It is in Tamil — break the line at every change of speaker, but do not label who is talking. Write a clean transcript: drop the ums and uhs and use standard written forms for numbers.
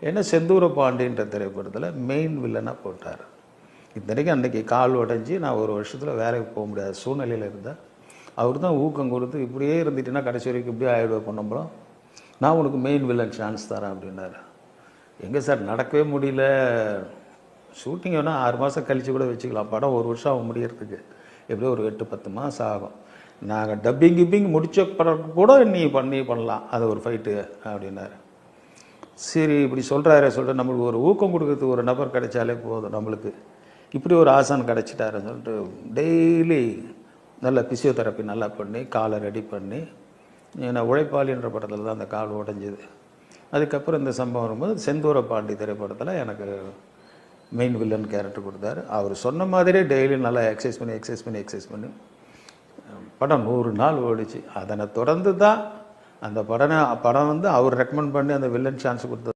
ஏன்னா செந்தூர பாண்டின்ற திரைப்படத்தில் மெயின் வில்லனாக போட்டார். இத்தனைக்கும் அன்றைக்கி கால் உடஞ்சி நான் ஒரு வருஷத்தில் வேலைக்கு போக முடியாத சூழ்நிலையில் இருந்தேன். அவர் தான் ஊக்கம் கொடுத்து இப்படியே இருந்துட்டுன்னா கடைசி வரைக்கும் இப்படியே ஆகிடுவேன் பொண்ணம்பலம், நான் உனக்கு மெயின் வில்லன் சான்ஸ் தரேன் அப்படின்னாரு. எங்கே சார் நடக்கவே முடியல, ஷூட்டிங் வேணால் 6 மாதம் கழித்து கூட வச்சுக்கலாம், படம் 1 வருஷம் ஆகும் முடியறதுக்கு, எப்படியோ ஒரு 8-10 மாதம் ஆகும், நாங்கள் டப்பிங் முடித்த பிறகு கூட நீ பண்ணலாம் அது ஒரு ஃபைட்டு அப்படின்னாரு. சரி இப்படி சொல்லிட்டு நம்மளுக்கு ஒரு ஊக்கம் கொடுக்கறதுக்கு ஒரு நபர் கிடைச்சாலே போதும், நம்மளுக்கு இப்படி ஒரு ஆசான் கிடச்சிட்டாருன்னு சொல்லிட்டு டெய்லி நல்ல பிசியோதெரப்பி நல்லா பண்ணி காலை ரெடி பண்ணி, ஏன்னா உழைப்பாளின்ற படத்தில் தான் அந்த கால் உடைஞ்சிது. அதுக்கப்புறம் இந்த சம்பவம் வரும்போது செந்தூர பாண்டி திரைப்படத்தில் எனக்கு மெயின் வில்லன் கேரக்டர் கொடுத்தாரு. அவர் சொன்ன மாதிரியே டெய்லி நல்லா எக்ஸசைஸ் பண்ணி படம் 100 நாள் ஓடிச்சு. அதனை தொடர்ந்து தான் அந்த படம் அவர் ரெக்கமெண்ட் பண்ணி அந்த வில்லன் சான்ஸ் கொடுத்தது.